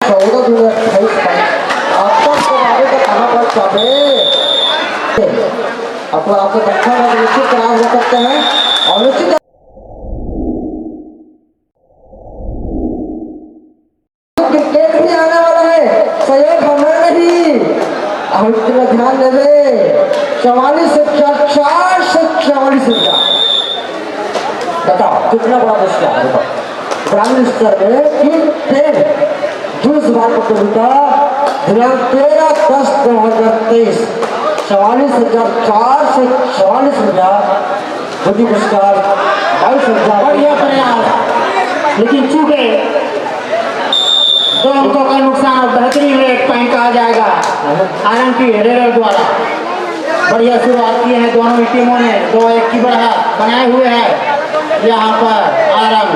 14 दूनी 28 आपका आगे का कहाँ पर चाहे आपको आपको दक्षिण और निश्चित खराब हो सकते हैं और निश्चित क्रिकेट भी आने वाला है सहयोग हमें नहीं हम इसमें ध्यान देवे 44 से 4 से 44 बताओ कितना बड़ा पुरस्कार है ग्रामीण स्तर में कि 10 बार प्रतियोगिता दिनांक 13/10/2023 44,004 से 44,000 बुद्धि पुरस्कार 22,000 बढ़िया प्रयास लेकिन चूके 2 अंकों का नुकसान और बेहतरीन रेट पॉइंट कहा जाएगा आरंग की हेडर द्वारा। बढ़िया शुरुआत की है दोनों ही टीमों ने 2-1 की बढ़त बनाए हुए है यहाँ पर आरंग।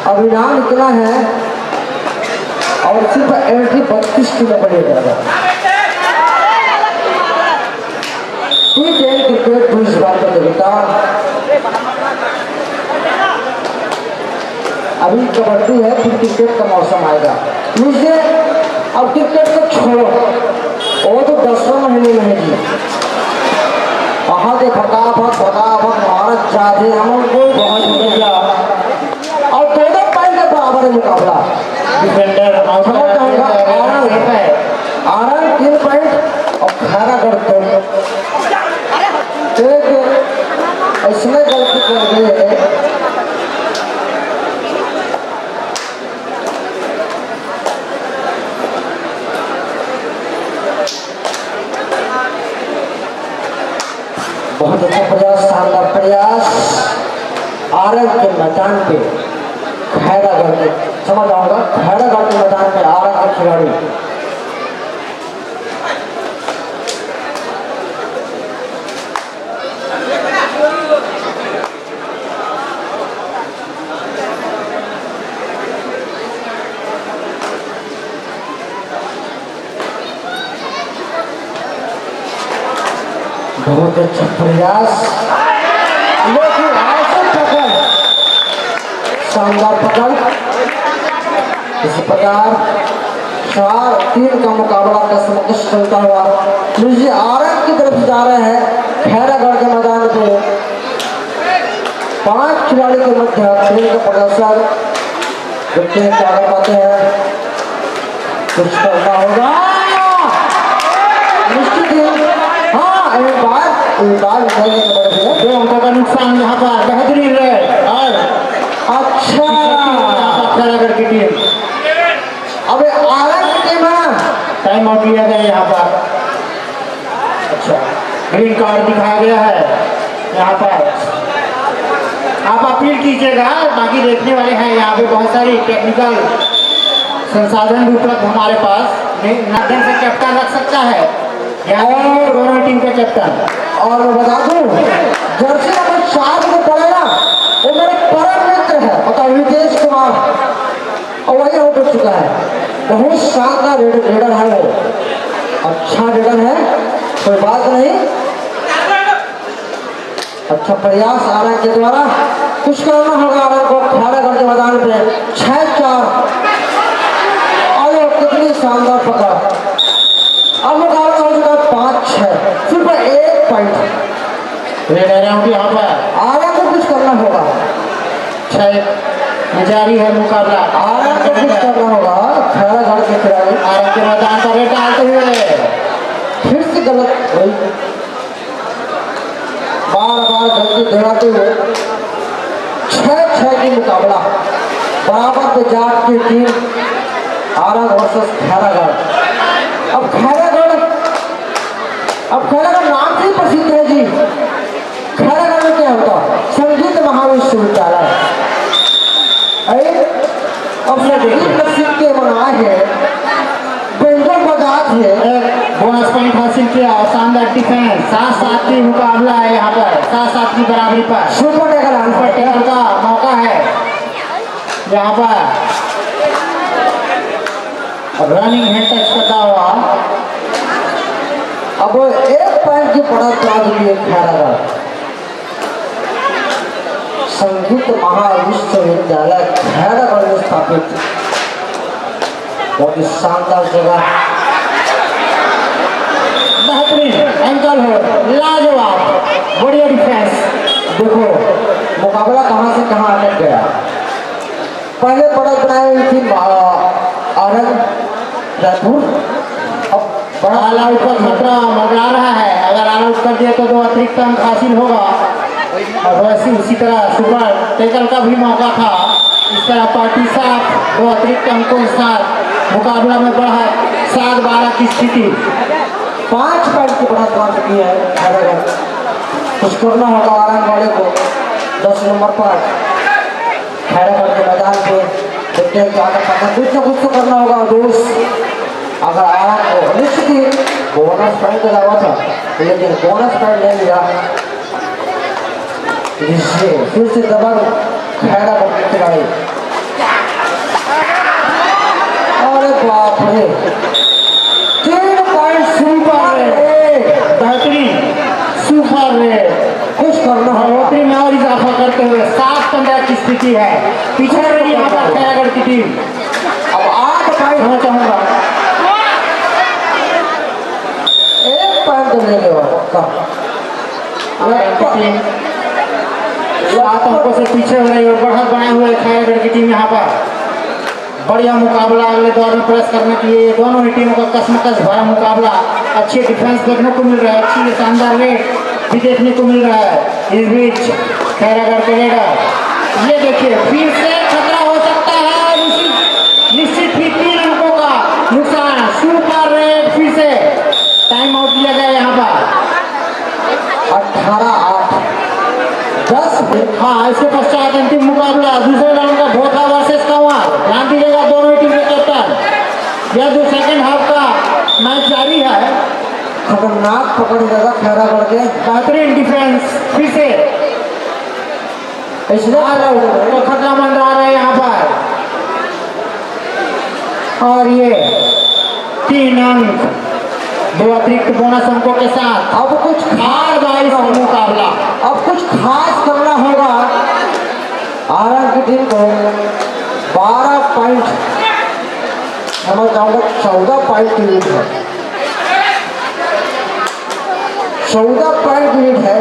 अभियान निकला है और सिर्फ एंट्री 32 किलो पड़ेगा T10 क्रिकेट 20 बार प्रतियोगिता अभी कबड्डी है फिर क्रिकेट का मौसम आएगा नीचे अब क्रिकेट को छोड़ो वो तो 10वें महीने में है जी वहाँ से फटाफट भारत चाहे हम लोग बहुत बढ़िया और दोनों पाई का बराबर मुकाबला डिफेंडर आरंग 3 पॉइंट और खैरा करते इसमें गलती कर गए बहुत अच्छा प्रयास शानदार प्रयास आरंग के मैदान पे खैरागढ़ में समझ आऊंगा खैरागढ़ के मैदान में आरंग के खिलाड़ी बहुत अच्छा प्रयास लेकिन ऐसे पकड़ शानदार पकड़ इस प्रकार 4-3 का मुकाबला कसमकश चलता हुआ लीजिए आरंग की तरफ जा रहे हैं खैरागढ़ के मैदान पे 5 खिलाड़ी के मध्य खेल का प्रदर्शन देखते हैं क्या कर पाते हैं कुछ करना होगा निश्चित ही हाँ एक बार 2 अंकों का नुकसान यहाँ पर बेहतरीन है और अच्छा खैरागढ़ की टीम अबे आरंग की टीम है टाइम आउट लिया गया यहाँ पर। अच्छा ग्रीन कार्ड दिखाया गया है यहाँ पर आप अपील कीजिएगा बाकी देखने वाले हैं यहाँ पे बहुत सारी टेक्निकल संसाधन भी उपलब्ध हमारे पास माध्यम से कैप्टन रख सकता है यहाँ दोनों टीम के कैप्टन। और मैं बता दूं जर्सी नंबर 4 जो पड़े ना वो मेरे परम मित्र है बताओ विदेश कुमार और वही आउट हो चुका है बहुत शानदार रेडर है वो अच्छा रेडर है कोई बात नहीं अच्छा प्रयास आरंग के द्वारा कुछ करना होगा आरंग को खैरागढ़ के मैदान पे 6-4 और कितनी शानदार पकड़ अब मुकाबला हो चुका 5-6 सिर्फ 1 पॉइंट रेडर यहाँ पर आरंग को कुछ करना होगा 6 जारी है मुकाबला आरंग को कुछ करना होगा खैरागढ़ के खिलाड़ी आरंग के मैदान पर रेड डालते हुए फिर से गलत हुई बार गलती दोहराते हुए 6-6 की मुकाबला बराबर पे जाट की टीम आरंग वर्सेस खैरागढ़ अब खैरागढ़ नाम से प्रसिद्ध है जी खैरागढ़ में क्या होता संगीत महाविश्वविद्यालय अब संगीत प्रसिद्ध के मनाए है बेंगल बजाज है बोनस पॉइंट हासिल किया और शानदार डिफेंस 7-7 की मुकाबला है यहाँ पर 7-7 की बराबरी पर सुपर टेकर का मौका है यहाँ पर रनिंग हैंड टच करता हुआ अब 1 पॉइंट की बढ़त प्राप्त की खैरागढ़ संगीत महाविश्वविद्यालय खैरागढ़ अद्भुत, बहुत ही शानदार जगह, बेहतरीन एंकल हो, लाजवाब, बढ़िया डिफेंस। देखो मुकाबला कहां से कहां अटक गया। पहले बढ़त बनाई हुई थी आनंद राठौर, अब बड़ा ऑल आउट का खतरा मंडरा रहा है। अगर ऑल आउट कर दिए तो 2 अतिरिक्त अंक हासिल होगा। और वैसे उसी तरह सुपर टेकल का भी मौका था। इस तरह पार्टी साफ 2 अतिरिक्त अंकों के साथ मुकाबला में बढ़ा 7-12 की स्थिति। 5 पॉइंट की बढ़त पा चुकी है खैरागढ़। कुछ करना होगा आनंद वाले को 10 नंबर पर खैरागढ़ के मैदान पे। देखते हैं क्या कर पाता है, कुछ ना कुछ तो करना होगा दोस्त। अगर आनंद को निश्चित ही बोनस पॉइंट लगा था, लेकिन बोनस पॉइंट नहीं मिला, जिससे फिर से दबंग खैरागढ़ की खिलाड़ी। अरे बाप रे, 3 पॉइंट सुपर है, बेहतरीन सुपर रेड। कुछ करना होगा। बढ़ोतरी में और इजाफा करते हुए 7-15 की स्थिति है। पीछे रही यहाँ पर खैरागढ़ की टीम। अब 8 पॉइंट मैं चाहूंगा 1 पॉइंट तो ले लो पक्का। टीम 7 अंकों से पीछे हो रही है और बढ़त बनाए हुए खैरागढ़ की टीम यहाँ पर। बढ़िया मुकाबला अगले दौर में प्रेस करने के लिए दोनों ही टीमों का कसमकस भरा मुकाबला। अच्छी डिफेंस देखने को मिल रहा है, अच्छी शानदार रेड भी देखने को मिल रहा है। इस बीच खैरागढ़ के रेडर ये देखिए फिर से खतरा हो सकता है। निश्चित ही 3 अंकों का नुकसान। सुपर रेड फिर से टाइम आउट लिया गया यहाँ पर। 18-8 10 मिनट। हाँ, इसके पश्चात अंतिम मुकाबला दूसरे राउंड का भोथा वर्सेस कंवर। ध्यान दीजिएगा दोनों ही टीम के कैप्टन। यह जो सेकंड हाफ का मैच जारी है। खतरनाक पकड़ जगह खैरागढ़ के। बेहतरीन डिफेंस फिर से इसने तो खतरा मंडरा रहा है यहाँ पर। और ये 3 अंक 2 अतिरिक्त बोनस अंकों के साथ अब कुछ हार 22 का मुकाबला। अब कुछ खास करना होगा आनंद की टीम को। 12 पॉइंट, समझ जाऊंगा 14 पॉइंट की लीड है। 14 पॉइंट की लीड है।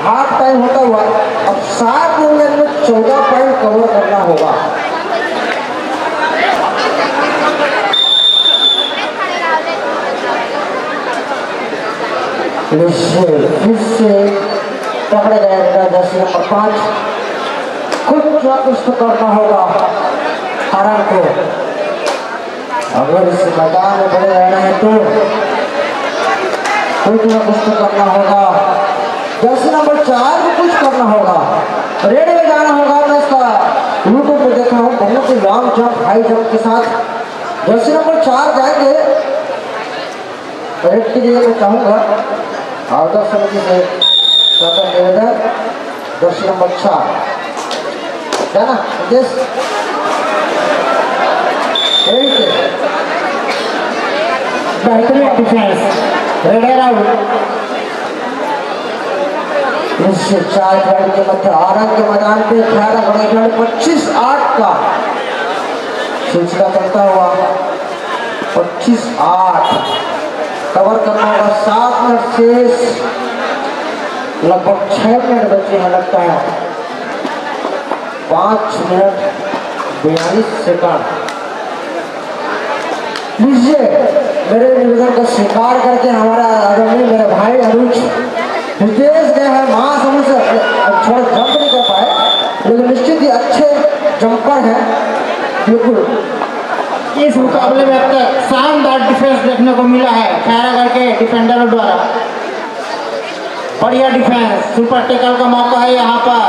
हाफ टाइम होता हुआ अब 7 मिनट में 14 पॉइंट कवर करना होगा। फिर से पकड़े गए 10 नंबर 5। कुछ ना कुछ तो करना होगा आनंद को। अगर इस मैदान में बड़े रहना है तो कुछ ना कुछ तो करना होगा। 10 नंबर 4 को कुछ करना होगा। रेड में जाना होगा। मैं इसका यूट्यूब पर देखा हूँ, बहुत ही लॉन्ग जंप हाई जंप के साथ 10 नंबर 4 जाएंगे। रेड के लिए मैं चाहूँगा आउटर समिति से सदन निवेदन 10 नंबर 4 है ना देश बेहतरीन डिफेंस रेडर आउट। इससे 4 पॉइंट के मध्य आनंद के मैदान पे खैरागढ़ 25-8 का सिलसिला चलता हुआ। 25-8 कवर करना होगा। 7 मिनट शेष, लगभग 6 मिनट बचे हैं लगता है। 5 मिनट 42 सेकंड। लीजिए मेरे निवेदन को स्वीकार करके हमारा आदरणीय मेरे भाई अनुज विदेश गए हैं महासमुंद से, थोड़ा जंप नहीं कर पाए, लेकिन निश्चित ही अच्छे जंपर हैं बिल्कुल। इस मुकाबले में अब तक शानदार डिफेंस देखने को मिला है खैरागढ़ के डिफेंडरों द्वारा। बढ़िया डिफेंस, सुपर टेकल का मौका है यहाँ पर।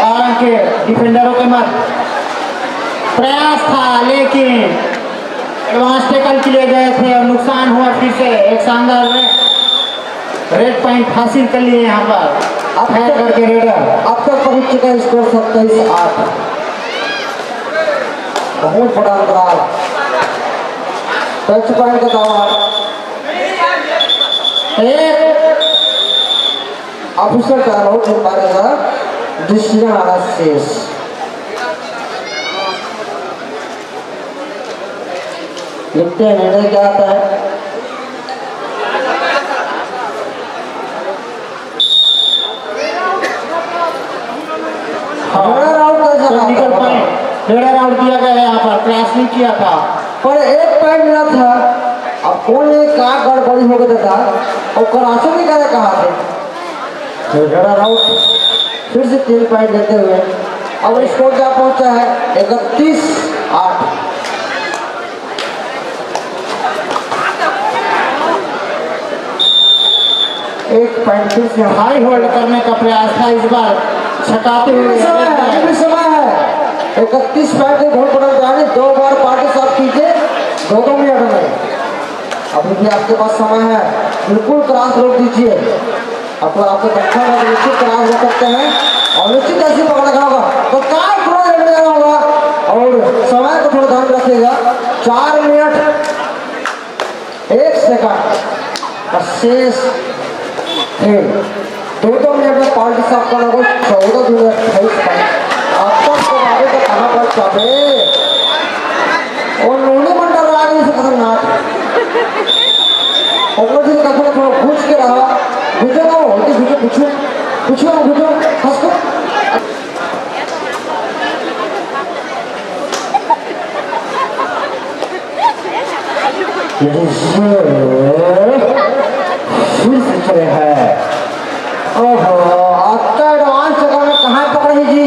और के डिफेंडरों के मध्य प्रयास था, लेकिन एडवांस टेकल के लिए गए थे और नुकसान हुआ। फिर से एक शानदार रेड पॉइंट हासिल कर लिए यहाँ पर अब खैरागढ़ के रेडर। अब तक पहुंच चुका है स्कोर 27-8। बहुत बड़ा अंतराल। टच पॉइंट का दावा एक ऑफिसर का आउट हो पाएगा। डिसीजन आना शेष। लिखते हैं निर्णय क्या आता है। रनर आउट कैसा सब निकल रहा पाए। था? रेडर आउट दिया गया है, यहाँ पर क्रॉस नहीं किया था। पर एक पॉइंट मिला था। अब कौन ने का गड़बड़ी हो गया था और कराची भी करे कहा थे रनर आउट। फिर से 3 पॉइंट लेते हुए अब स्कोर क्या पहुंचा है 31-8। एक पॉइंट फिर से हाई होल्ड करने का प्रयास था इस बार, छकाते अभी हुए भी समय है, अभी भी समय है। 31 पॉइंट के बहुत बड़ा जाने 2 बार पार्टी साफ कीजिए 2 मिनट में। अभी भी आपके पास समय है, बिल्कुल क्रॉस रोक दीजिए। आपको आपको दक्षिण में निश्चित क्रॉस रोक सकते हैं और निश्चित ऐसे पकड़ रखा होगा तो कार थोड़ा लेट जाना होगा और समय को थोड़ा ध्यान में रखिएगा। 4 मिनट 1 सेकंड का शेष खेल 2 मिनट में पार्टी साफ करना को 14 मिनट 28 अब तक तो आगे तो कहाँ पर चाहे और नूनी मंडल आ गई से खतरनाक और मुझे कखनो थोड़ा पूछ के रहा बुझो ना होती बुझो हंस को फिर से चले हैं। ओहो आपका एडवांस जगह में कहाँ पकड़ी जी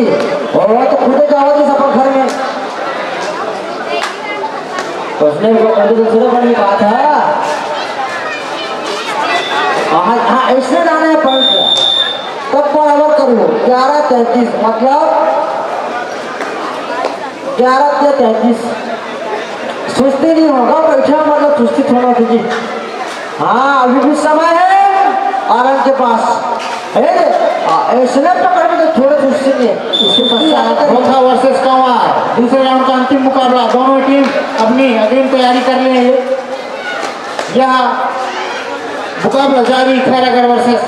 और तो खुद जाओ जी सब घर में उसने वो दूसरे पर भी कहा था हाँ ऐसे जाना है पॉइंट तब बराबर करो 11-33 मतलब 11-33 सुस्ती नहीं होगा बैठा मतलब सुस्ती थोड़ा तुझी। हाँ अभी भी समय है आनंद के पास ऐसे पकड़ में तो थोड़े सुस्ती नहीं है। इसके पश्चात धोखा वर्सेस कंवर, दूसरे राउंड का अंतिम मुकाबला। दोनों टीम अपनी अग्रिम तैयारी कर ले। यह मुकाबला जारी खैरागढ़ वर्सेस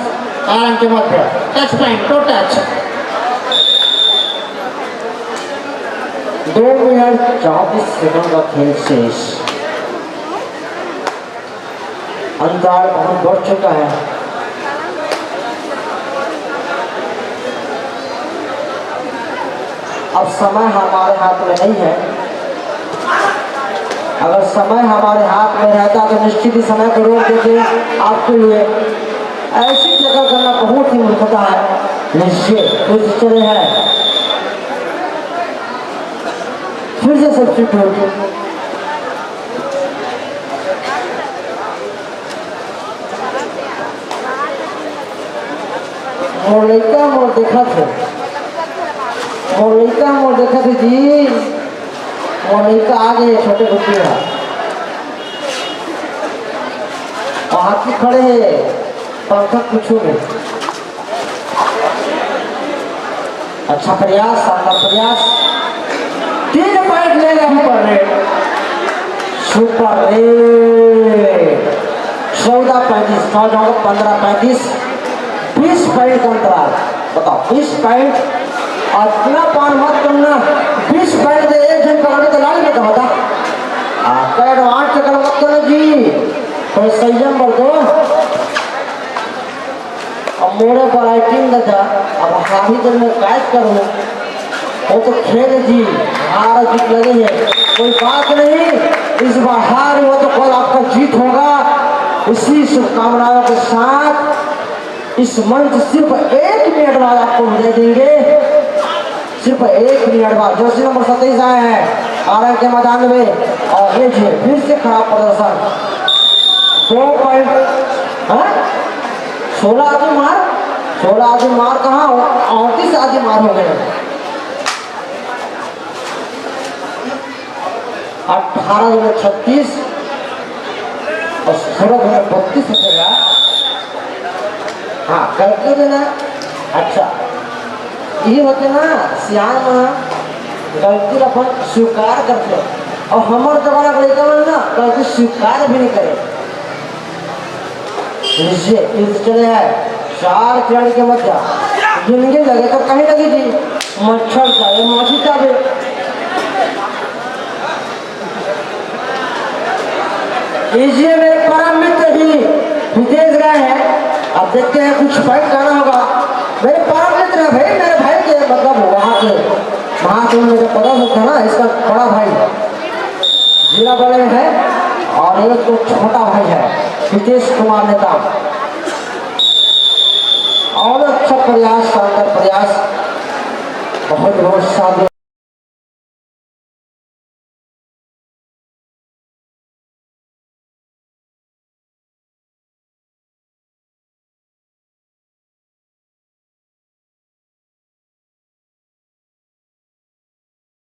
आरंग के मध्य। Touch point to touch. 2 minute 34 second का खेल शेष। अंतराल बहुत बढ़ चुका है। अब समय हमारे हाथ में नहीं है। अगर समय हमारे हाथ में रहता तो निश्चित ही समय को रोक देते आपके लिए। ऐसी जगह करना बहुत ही मूर्खता है। निश्चित फिर से चले हैं फिर से सब्स्टिट्यूट मोर देखा थे जी मोनिका आगे छोटे बच्चे हैं और हाथी खड़े हैं पंखा पूछो में। अच्छा प्रयास शानदार प्रयास 3 पॉइंट ले गए सुपर रेड 14-35 15-35 20 पॉइंट का अंतराल। बताओ 20 पॉइंट और इतना पान मत करना 20 पॉइंट से एक जन पकड़ने तो लाल में कहा था आपका एडवांस चक्कर मत करना जी तो संयम बर दो। अब मोड़े पर आइटिंग था अब हाही दिन में कैद करूँ वो तो खेल जी हार जीत लगे है कोई बात नहीं। इस बार हार हुआ तो कल आपका जीत होगा। इसी शुभकामनाओं के साथ इस मंच सिर्फ 1 मिनट बाद आपको दे देंगे। सिर्फ 1 मिनट बाद जर्सी नंबर 27 आए हैं आरंग के मैदान में और ये फिर से खराब प्रदर्शन 2 पॉइंट 16 आदमी मार कहाँ 38 आदमी मार हो गए 18-36 और 16-32 होगा। हाँ गलती देना अच्छा ये होते ना सियान में गलती अपन स्वीकार करते और हमारे जमाना लड़का ना गलती स्वीकार भी नहीं करे। चले है 4 खिलाड़ी के मध्य जिंदगी लगे तो कहीं लगी थी मच्छर चाहे माछी चाहे लीजिए मेरे परम मित्र भी विदेश गए हैं, अब देखते हैं कुछ फाइट करना होगा। मेरे परम मित्र है भाई, मेरे भाई के मतलब वहाँ के मेरे पता था ना, इसका बड़ा भाई जिला बड़े में है और ये तो छोटा भाई है नीतीश कुमार नेता। और अच्छा प्रयास, शानदार प्रयास, बहुत बहुत शानदार।